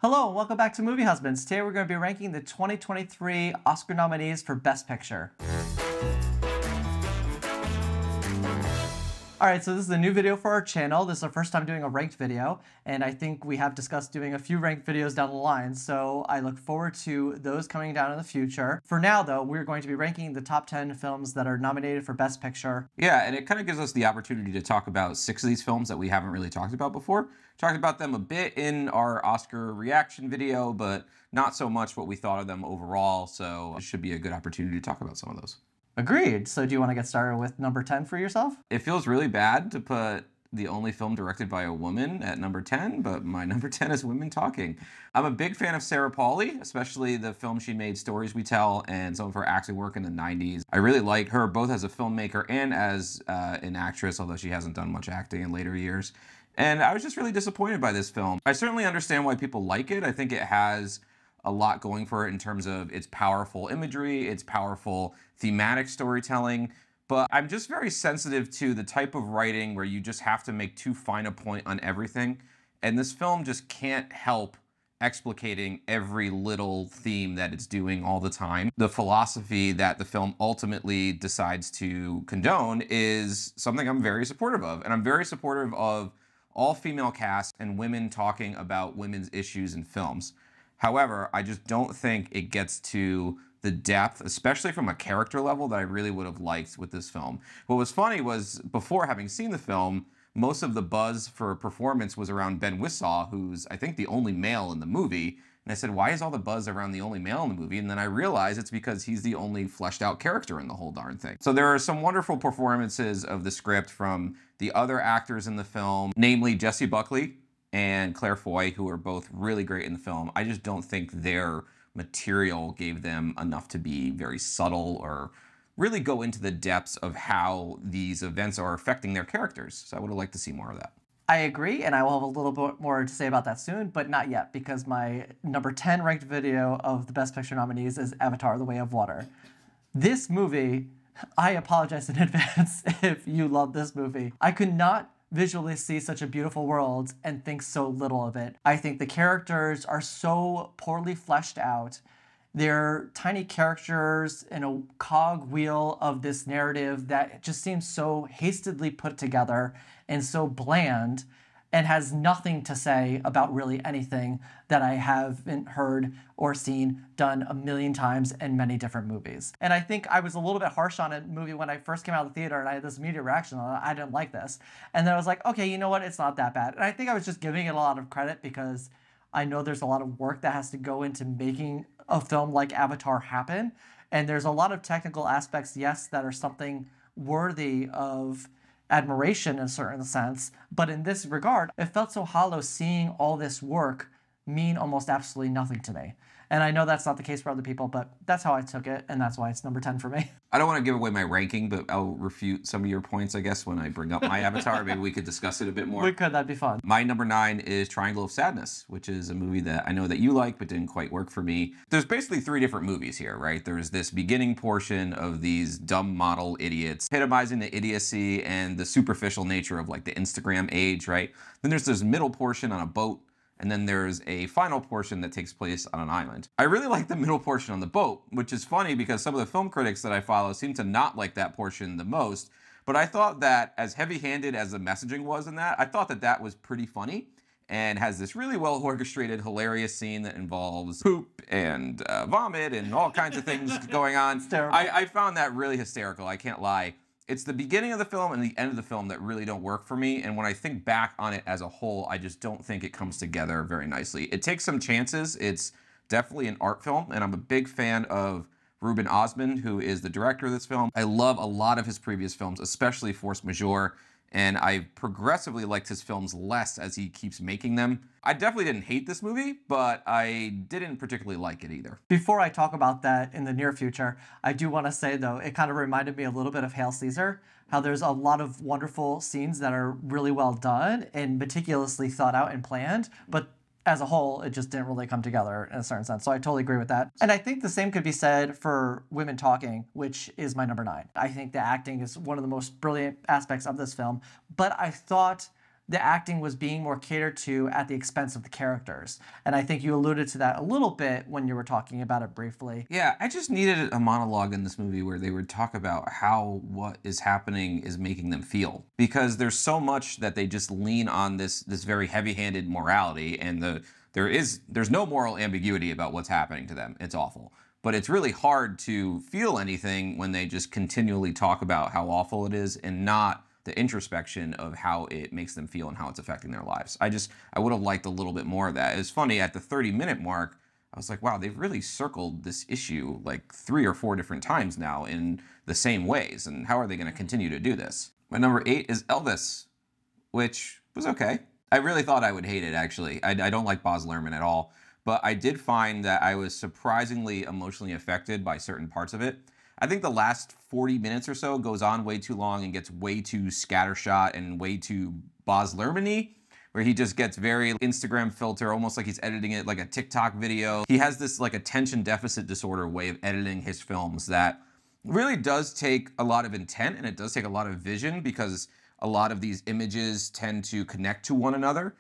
Hello, and welcome back to Movie Husbands. Today we're going to be ranking the 2023 Oscar nominees for Best Picture. Alright, so this is a new video for our channel. This is our first time doing a ranked video, and I think we have discussed doing a few ranked videos down the line, so I look forward to those coming down in the future. For now, though, we're going to be ranking the top 10 films that are nominated for Best Picture. Yeah, and it kind of gives us the opportunity to talk about 6 of these films that we haven't really talked about before. Talked about them a bit in our Oscar reaction video, but not so much what we thought of them overall, so it should be a good opportunity to talk about some of those. Agreed. So do you want to get started with number 10 for yourself? It feels really bad to put the only film directed by a woman at number 10, but my number 10 is Women Talking. I'm a big fan of Sarah Polley, especially the film she made, Stories We Tell, and some of her acting work in the 90s. I really like her both as a filmmaker and as an actress, although she hasn't done much acting in later years. And I was just really disappointed by this film. I certainly understand why people like it. I think it has a lot going for it in terms of its powerful imagery, its powerful thematic storytelling, but I'm just very sensitive to the type of writing where you just have to make too fine a point on everything, and this film just can't help explicating every little theme that it's doing all the time. The philosophy that the film ultimately decides to condone is something I'm very supportive of, and I'm very supportive of all female cast and women talking about women's issues in films. However, I just don't think it gets to the depth, especially from a character level, that I really would have liked with this film. What was funny was, before having seen the film, most of the buzz for performance was around Ben Whishaw, who's, I think, the only male in the movie. And I said, why is all the buzz around the only male in the movie? And then I realized it's because he's the only fleshed out character in the whole darn thing. So there are some wonderful performances of the script from the other actors in the film, namely Jessie Buckley and Claire Foy, who are both really great in the film. I just don't think their material gave them enough to be very subtle or really go into the depths of how these events are affecting their characters. So I would have liked to see more of that. I agree, and I will have a little bit more to say about that soon, but not yet, because my number 10 ranked video of the Best Picture nominees is Avatar: The Way of Water. This movie, I apologize in advance if you love this movie. I could not visually see such a beautiful world and think so little of it. I think the characters are so poorly fleshed out. They're tiny characters in a cog wheel of this narrative that just seems so hastily put together and so bland and has nothing to say about really anything that I haven't heard or seen done a million times in many different movies. And I think I was a little bit harsh on a movie when I first came out of the theater and I had this immediate reaction on it. I didn't like this. And then I was like, okay, you know what? It's not that bad. And I think I was just giving it a lot of credit because I know there's a lot of work that has to go into making a film like Avatar happen. And there's a lot of technical aspects, yes, that are something worthy of admiration in a certain sense, but in this regard, it felt so hollow seeing all this work mean almost absolutely nothing to me. And I know that's not the case for other people, but that's how I took it, and that's why it's number 10 for me. I don't want to give away my ranking, but I'll refute some of your points, I guess, when I bring up my Avatar. Maybe we could discuss it a bit more. We could, that'd be fun. My number 9 is Triangle of Sadness, which is a movie that I know that you like, but didn't quite work for me. There's basically 3 different movies here, right? There's this beginning portion of these dumb model idiots, epitomizing the idiocy and the superficial nature of like the Instagram age, right? Then there's this middle portion on a boat, and then there's a final portion that takes place on an island. I really like the middle portion on the boat, which is funny because some of the film critics that I follow seem to not like that portion the most. But I thought that, as heavy-handed as the messaging was in that, I thought that that was pretty funny and has this really well-orchestrated, hilarious scene that involves poop and vomit and all kinds of things going on. It's terrible. I found that really hysterical, I can't lie. It's the beginning of the film and the end of the film that really don't work for me, and when I think back on it as a whole, I just don't think it comes together very nicely. It takes some chances. It's definitely an art film, and I'm a big fan of Ruben Osmond, who is the director of this film. I love a lot of his previous films, especially Force Majeure, and I progressively liked his films less as he keeps making them. I definitely didn't hate this movie, but I didn't particularly like it either. Before I talk about that in the near future, I do want to say, though, it kind of reminded me a little bit of Hail Caesar, how there's a lot of wonderful scenes that are really well done and meticulously thought out and planned, but as a whole, it just didn't really come together in a certain sense. So I totally agree with that. And I think the same could be said for Women Talking, which is my number 9. I think the acting is one of the most brilliant aspects of this film, but I thought the acting was being more catered to at the expense of the characters. And I think you alluded to that a little bit when you were talking about it briefly. Yeah, I just needed a monologue in this movie where they would talk about how what is happening is making them feel. Because there's so much that they just lean on this very heavy-handed morality, and there's no moral ambiguity about what's happening to them. It's awful. But it's really hard to feel anything when they just continually talk about how awful it is and not the introspection of how it makes them feel and how it's affecting their lives. I would have liked a little bit more of that. It was funny, at the 30-minute mark, I was like, wow, they've really circled this issue like 3 or 4 different times now in the same ways, and how are they going to continue to do this? My number 8 is Elvis, which was okay. I really thought I would hate it, actually. I don't like Baz Luhrmann at all, but I did find that I was surprisingly emotionally affected by certain parts of it. I think the last 40 minutes or so goes on way too long and gets way too scattershot and way too Baz Luhrmann-y, where he just gets very Instagram filter, almost like he's editing it like a TikTok video. He has this like attention deficit disorder way of editing his films that really does take a lot of intent, and it does take a lot of vision, because a lot of these images tend to connect to one another.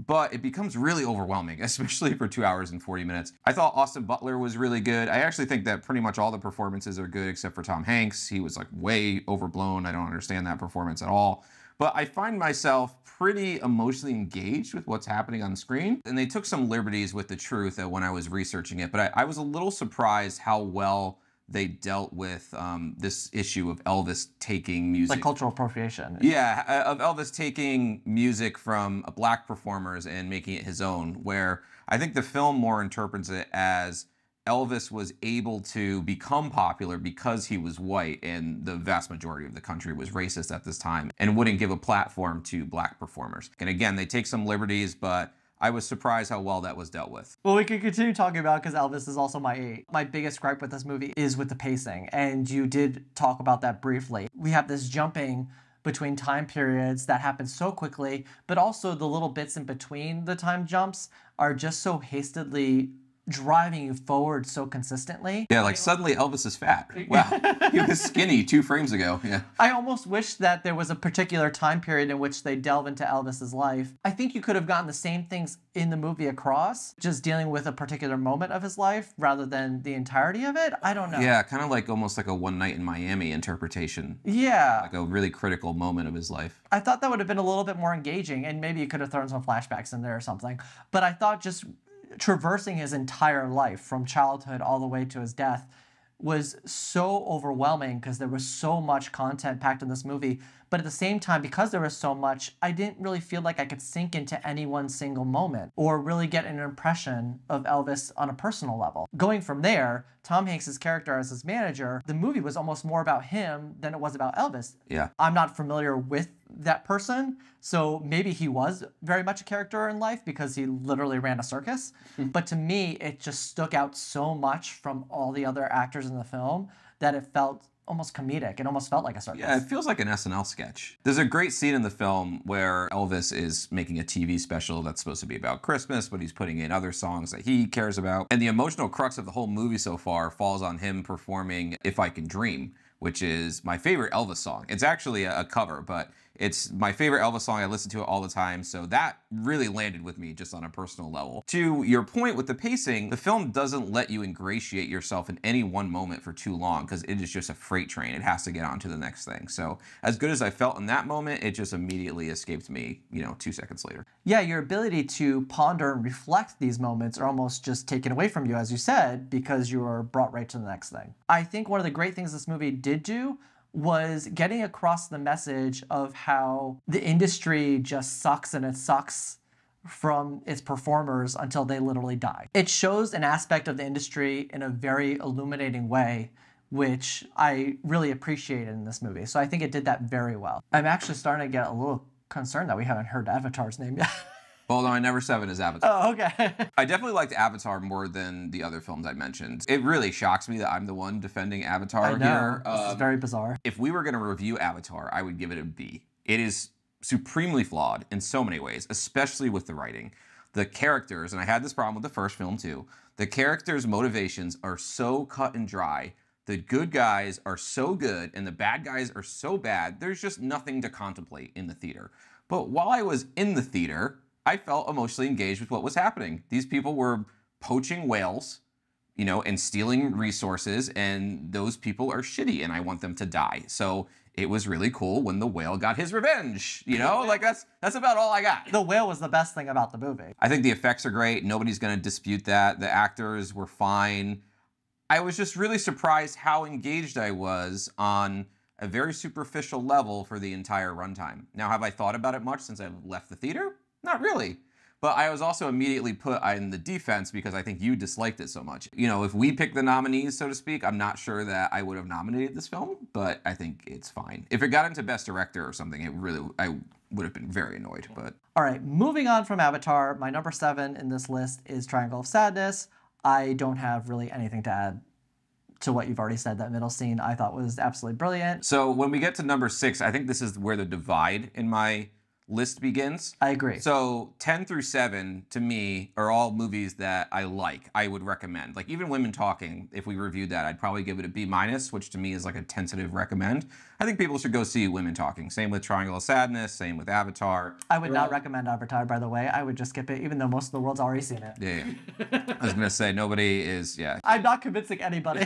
But it becomes really overwhelming, especially for 2 hours and 40 minutes. I thought Austin Butler was really good. I actually think that pretty much all the performances are good except for Tom Hanks. He was like way overblown. I don't understand that performance at all. But I find myself pretty emotionally engaged with what's happening on screen. And they took some liberties with the truth when I was researching it. But I was a little surprised how well they dealt with this issue of Elvis taking music. Like cultural appropriation. Yeah, of Elvis taking music from black performers and making it his own, where I think the film more interprets it as Elvis was able to become popular because he was white, and the vast majority of the country was racist at this time and wouldn't give a platform to black performers. And again, they take some liberties, but I was surprised how well that was dealt with. Well, we could continue talking about, because Elvis is also my 8. My biggest gripe with this movie is with the pacing, and you did talk about that briefly. We have this jumping between time periods that happens so quickly, but also the little bits in between the time jumps are just so hastily driving you forward so consistently. Yeah, like suddenly Elvis is fat. Wow, he was skinny 2 frames ago. Yeah. I almost wish that there was a particular time period in which they delve into Elvis's life. I think you could have gotten the same things in the movie across, just dealing with a particular moment of his life rather than the entirety of it. I don't know. Yeah, kind of like almost like a One Night in Miami interpretation. Yeah. Like a really critical moment of his life. I thought that would have been a little bit more engaging, and maybe you could have thrown some flashbacks in there or something. But I thought just traversing his entire life from childhood all the way to his death was so overwhelming, because there was so much content packed in this movie. But at the same time, because there was so much, I didn't really feel like I could sink into any one single moment or really get an impression of Elvis on a personal level. Going from there, Tom Hanks' character as his manager, the movie was almost more about him than it was about Elvis. Yeah. I'm not familiar with that person, so maybe he was very much a character in life because he literally ran a circus. But to me, it just stuck out so much from all the other actors in the film that it felt almost comedic. It almost felt like a circus. Yeah, it feels like an SNL sketch. There's a great scene in the film where Elvis is making a TV special that's supposed to be about Christmas, but he's putting in other songs that he cares about. And the emotional crux of the whole movie so far falls on him performing If I Can Dream, which is my favorite Elvis song. It's actually a cover, but it's my favorite Elvis song. I listen to it all the time, so that really landed with me just on a personal level. To your point with the pacing, the film doesn't let you ingratiate yourself in any one moment for too long, because it is just a freight train. It has to get on to the next thing. So as good as I felt in that moment, it just immediately escaped me, 2 seconds later. Yeah, your ability to ponder and reflect these moments are almost just taken away from you, as you said, because you are brought right to the next thing. I think one of the great things this movie did do was getting across the message of how the industry just sucks, and it sucks from its performers until they literally die. It shows an aspect of the industry in a very illuminating way, which I really appreciated in this movie. So I think it did that very well. I'm actually starting to get a little concerned that we haven't heard Avatar's name yet. Well, no, my number 7 is Avatar. Oh, okay. I definitely liked Avatar more than the other films I mentioned. It really shocks me that I'm the one defending Avatar I know. here. This is very bizarre. If we were going to review Avatar, I would give it a B. It is supremely flawed in so many ways, especially with the writing. The characters, and I had this problem with the first film too, the characters' motivations are so cut and dry. The good guys are so good and the bad guys are so bad. There's just nothing to contemplate in the theater. But while I was in the theater, I felt emotionally engaged with what was happening. These people were poaching whales, and stealing resources, and those people are shitty, and I want them to die. So it was really cool when the whale got his revenge. Like that's about all I got. The whale was the best thing about the movie. I think the effects are great. Nobody's going to dispute that. The actors were fine. I was just really surprised how engaged I was on a very superficial level for the entire runtime. Now, have I thought about it much since I left the theater? Not really. But I was also immediately put in the defense because I think you disliked it so much. If we pick the nominees, so to speak, I'm not sure that I would have nominated this film, but I think it's fine. If it got into Best Director or something, I would have been very annoyed. But all right, moving on from Avatar, my number 7 in this list is Triangle of Sadness. I don't have really anything to add to what you've already said. That middle scene I thought was absolutely brilliant. So when we get to number 6, I think this is where the divide in my list begins. I agree. So 10 through 7 to me are all movies that I like, I would recommend. Like even Women Talking, if we reviewed that, I'd probably give it a B-, which to me is like a tentative recommend. I think people should go see Women Talking. Same with Triangle of Sadness, same with Avatar. I would not recommend Avatar, by the way. I would just skip it, even though most of the world's already seen it. Yeah. I was gonna say nobody is, yeah. I'm not convincing anybody.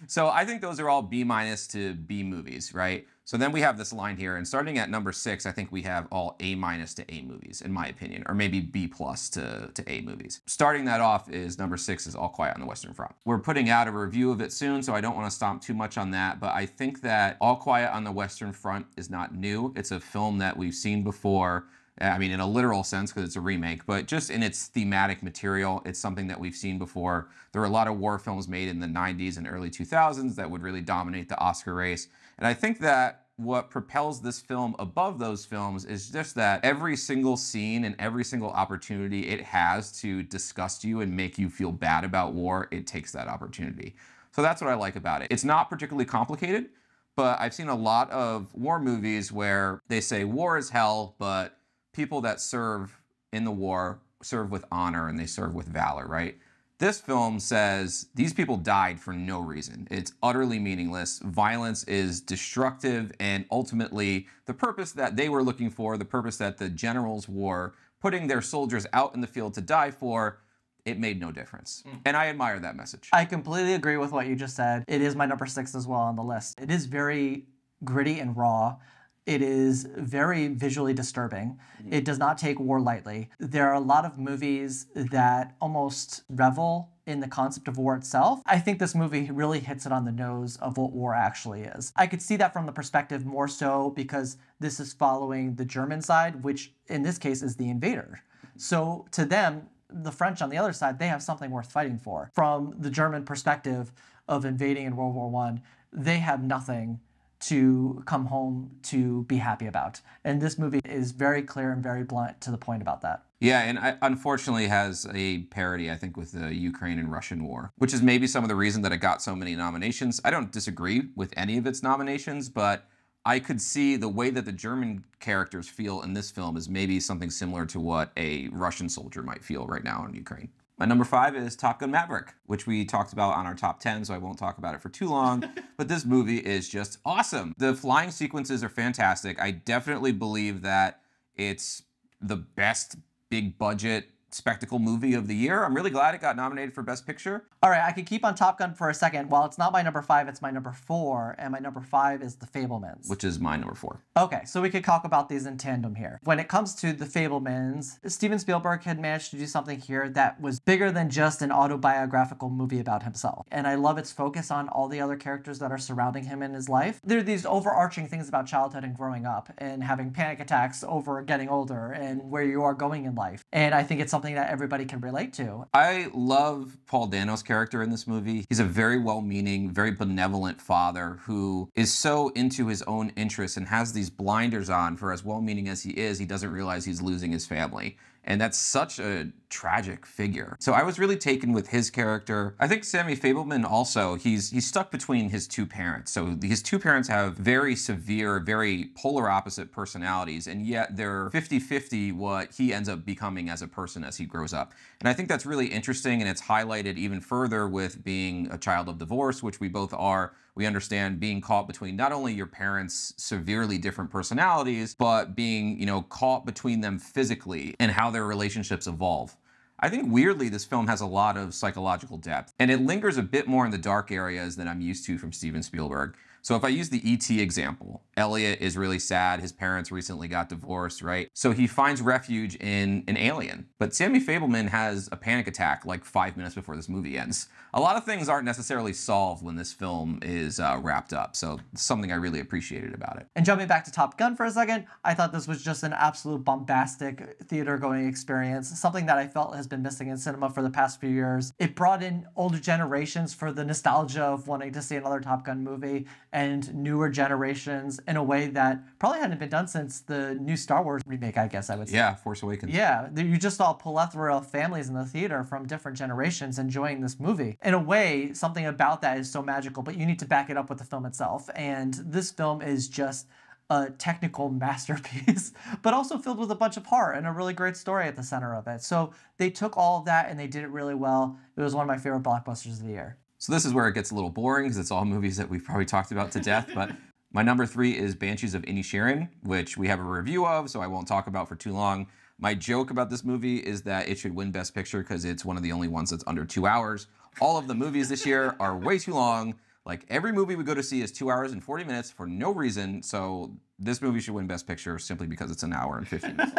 So I think those are all B- to B movies, right? So then we have this line here, and starting at number 6, I think we have all A- to A movies, in my opinion, or maybe B+ to A movies. Starting that off is number 6 is All Quiet on the Western Front. We're putting out a review of it soon, so I don't want to stomp too much on that, but I think that All Quiet on the Western Front is not new. It's a film that we've seen before. I mean, in a literal sense, because it's a remake, but just in its thematic material, it's something that we've seen before. There were a lot of war films made in the 90s and early 2000s that would really dominate the Oscar race. And I think that what propels this film above those films is just that every single scene and every single opportunity it has to disgust you and make you feel bad about war, it takes that opportunity. So that's what I like about it. It's not particularly complicated, but I've seen a lot of war movies where they say war is hell, but people that serve in the war serve with honor and they serve with valor, right? This film says these people died for no reason. It's utterly meaningless. Violence is destructive, and ultimately the purpose that they were looking for, the purpose that the generals were putting their soldiers out in the field to die for, it made no difference. And I admire that message. I completely agree with what you just said. It is my number 6 as well on the list. It is very gritty and raw. It is very visually disturbing. It does not take war lightly. There are a lot of movies that almost revel in the concept of war itself. I think this movie really hits it on the nose of what war actually is. I could see that from the perspective more so because this is following the German side, which in this case is the invader. So to them, the French on the other side, they have something worth fighting for. From the German perspective of invading in World War I, they have nothing to come home to be happy about. And this movie is very clear and very blunt to the point about that. Yeah, and unfortunately has a parody, I think, with the Ukraine and Russian war, which is maybe some of the reason that it got so many nominations. I don't disagree with any of its nominations, but I could see the way that the German characters feel in this film is maybe something similar to what a Russian soldier might feel right now in Ukraine. My number 5 is Top Gun Maverick, which we talked about on our top 10, so I won't talk about it for too long. But this movie is just awesome. The flying sequences are fantastic. I definitely believe that it's the best big budget spectacle movie of the year. I'm really glad it got nominated for Best Picture. All right, I could keep on Top Gun for a second. While it's not my number 5, it's my number 4, and my number 5 is The Fabelmans. Which is my number 4. Okay, so we could talk about these in tandem here. When it comes to The Fabelmans, Steven Spielberg had managed to do something here that was bigger than just an autobiographical movie about himself. And I love its focus on all the other characters that are surrounding him in his life. There are these overarching things about childhood and growing up and having panic attacks over getting older and where you are going in life. And I think it's something that everybody can relate to. I love Paul Dano's character in this movie. He's a very well-meaning, very benevolent father who is so into his own interests and has these blinders on. For as well-meaning as he is, he doesn't realize he's losing his family. And that's such a tragic figure. So I was really taken with his character. I think Sammy Fabelman also, he's stuck between his two parents. So his two parents have very severe, very polar opposite personalities, and yet they're 50-50 what he ends up becoming as a person as he grows up. And I think that's really interesting, and it's highlighted even further with being a child of divorce, which we both are, We understand being caught between not only your parents' severely different personalities, but being, caught between them physically and how their relationships evolve. I think weirdly, this film has a lot of psychological depth, and it lingers a bit more in the dark areas than I'm used to from Steven Spielberg. So if I use the E.T. example, Elliot is really sad. His parents recently got divorced, right? So he finds refuge in an alien. But Sammy Fabelman has a panic attack like 5 minutes before this movie ends. A lot of things aren't necessarily solved when this film is wrapped up. So it's something I really appreciated about it. And jumping back to Top Gun for a second, I thought this was just an absolute bombastic theater-going experience, something that I felt has been missing in cinema for the past few years. It brought in older generations for the nostalgia of wanting to see another Top Gun movie, and newer generations in a way that probably hadn't been done since the new Star Wars remake, I guess I would say. Yeah, Force Awakens. Yeah, you just saw a plethora of families in the theater from different generations enjoying this movie. In a way, something about that is so magical, but you need to back it up with the film itself. And this film is just a technical masterpiece, but also filled with a bunch of heart and a really great story at the center of it. So they took all of that and they did it really well. It was one of my favorite blockbusters of the year. So this is where it gets a little boring because it's all movies that we've probably talked about to death. But my number 3 is Banshees of Inisherin, which we have a review of, so I won't talk about for too long. My joke about this movie is that it should win Best Picture because it's one of the only ones that's under 2 hours. All of the movies this year are way too long. Like every movie we go to see is 2 hours and 40 minutes for no reason. So this movie should win Best Picture simply because it's an hour and 50 minutes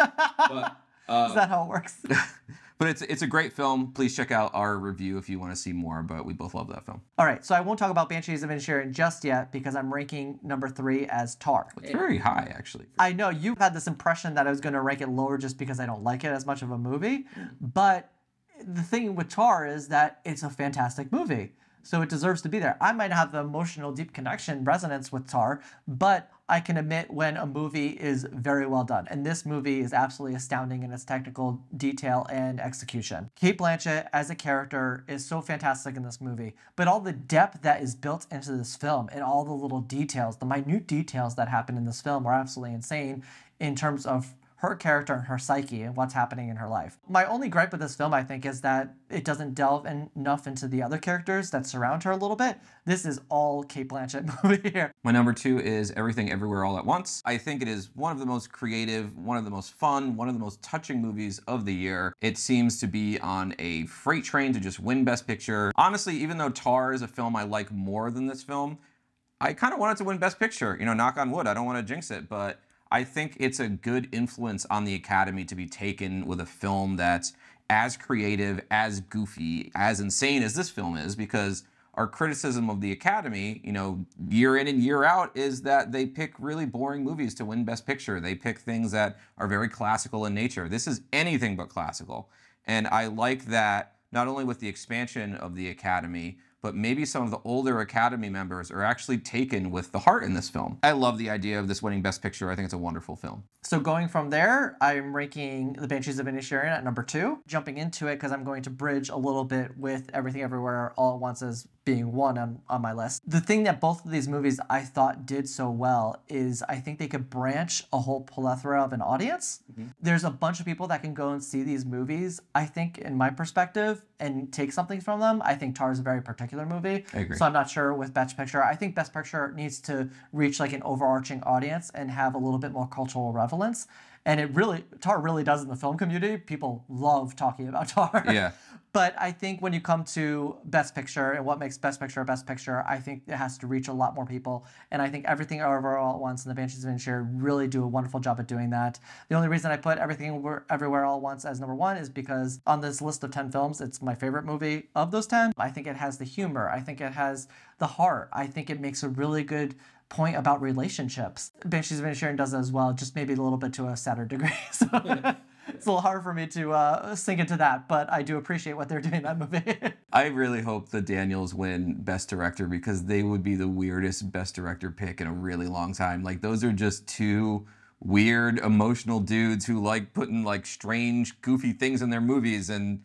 long. Is that how it works? But it's a great film. Please check out our review if you want to see more, but we both love that film. All right, so I won't talk about Banshees of Inisherin just yet because I'm ranking number 3 as Tar. It's very high, actually. I know you had this impression that I was going to rank it lower just because I don't like it as much of a movie, but the thing with Tar is that it's a fantastic movie. So it deserves to be there. I might have the emotional, deep connection, resonance with Tar, but I can admit when a movie is very well done. And this movie is absolutely astounding in its technical detail and execution. Cate Blanchett as a character is so fantastic in this movie, but all the depth that is built into this film and all the little details, the minute details that happen in this film are absolutely insane in terms of her character and her psyche and what's happening in her life. My only gripe with this film, I think, is that it doesn't delve enough into the other characters that surround her a little bit. This is all Cate Blanchett movie here. My number 2 is Everything Everywhere All at Once. I think it is one of the most creative, one of the most fun, one of the most touching movies of the year. It seems to be on a freight train to just win Best Picture. Honestly, even though Tar is a film I like more than this film, I kind of want it to win Best Picture. Knock on wood, I don't want to jinx it, but I think it's a good influence on the Academy to be taken with a film that's as creative, as goofy, as insane as this film is, because our criticism of the Academy, year in and year out, is that they pick really boring movies to win Best Picture. They pick things that are very classical in nature. This is anything but classical. And I like that not only with the expansion of the Academy, but maybe some of the older Academy members are actually taken with the heart in this film. I love the idea of this winning Best Picture. I think it's a wonderful film. So going from there, I'm ranking The Banshees of Inisherin at number 2. Jumping into it because I'm going to bridge a little bit with Everything Everywhere All at Once as being one on my list. The thing that both of these movies I thought did so well is I think they could branch a whole plethora of an audience. Mm-hmm. There's a bunch of people that can go and see these movies, I think, in my perspective, and take something from them. I think Tar is a very particular movie. I agree. So I'm not sure with Best Picture. I think Best Picture needs to reach like an overarching audience and have a little bit more cultural relevance. And Tar really does in the film community. People love talking about Tar. Yeah. But I think when you come to Best Picture and what makes Best Picture a Best Picture, I think it has to reach a lot more people. And I think Everything Everywhere All at Once and The Banshees of Inisherin really do a wonderful job at doing that. The only reason I put Everything Everywhere All at Once as number 1 is because on this list of 10 films, it's my favorite movie of those 10. I think it has the humor. I think it has the heart. I think it makes a really good point about relationships. Banshees of Inisherin does that as well, just maybe a little bit to a sadder degree. So it's a little hard for me to sink into that, but I do appreciate what they're doing in that movie. I really hope the Daniels win Best Director because they would be the weirdest Best Director pick in a really long time. Like, those are just two weird, emotional dudes who like putting like strange, goofy things in their movies and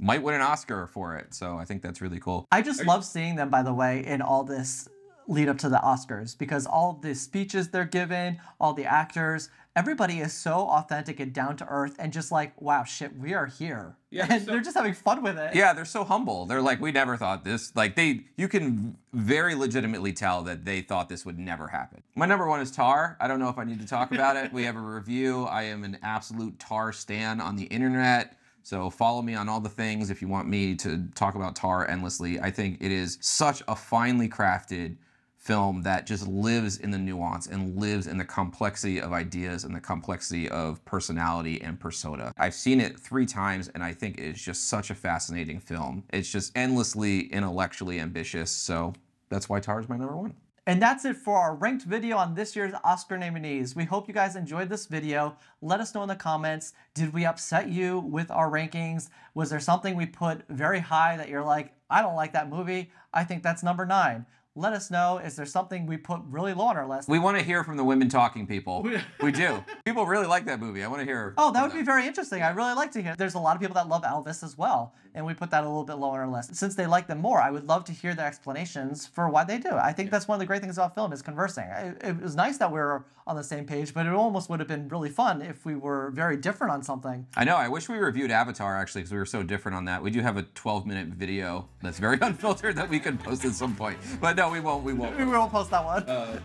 might win an Oscar for it. So I think that's really cool. I just love seeing them, by the way, in all this lead up to the Oscars, because all the speeches they're given, all the actors, everybody is so authentic and down to earth and just like, wow, shit, we are here. Yeah, and they're just having fun with it. Yeah, they're so humble. They're like, we never thought this. Like you can very legitimately tell that they thought this would never happen. My number one is Tar. I don't know if I need to talk about it. We have a review. I am an absolute Tar stan on the internet. So follow me on all the things if you want me to talk about Tar endlessly. I think it is such a finely crafted film that just lives in the nuance and lives in the complexity of ideas and the complexity of personality and persona. I've seen it 3 times and I think it's just such a fascinating film. It's just endlessly intellectually ambitious, so that's why Tar is my number one. And that's it for our ranked video on this year's Oscar nominees. We hope you guys enjoyed this video. Let us know in the comments, did we upset you with our rankings? Was there something we put very high that you're like, I don't like that movie, I think that's number 9? Let us know, is there something we put really low on our list? We want to hear from the women talking people. We do. People really like that movie. I want to hear. Oh, that would be very interesting. I'd really like to hear. There's a lot of people that love Elvis as well, and we put that a little bit lower on our list. Since they like them more, I would love to hear their explanations for why they do. I think that's one of the great things about film is conversing. It was nice that we were on the same page, but it almost would have been really fun if we were very different on something. I know. I wish we reviewed Avatar, actually, because we were so different on that. We do have a 12-minute video that's very unfiltered that we could post at some point. But no, we won't. We won't. We won't post that one.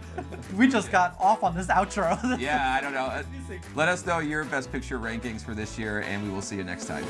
We just got off on this outro. Yeah, I don't know. Let us know your Best Picture rankings for this year, and we will see you next time.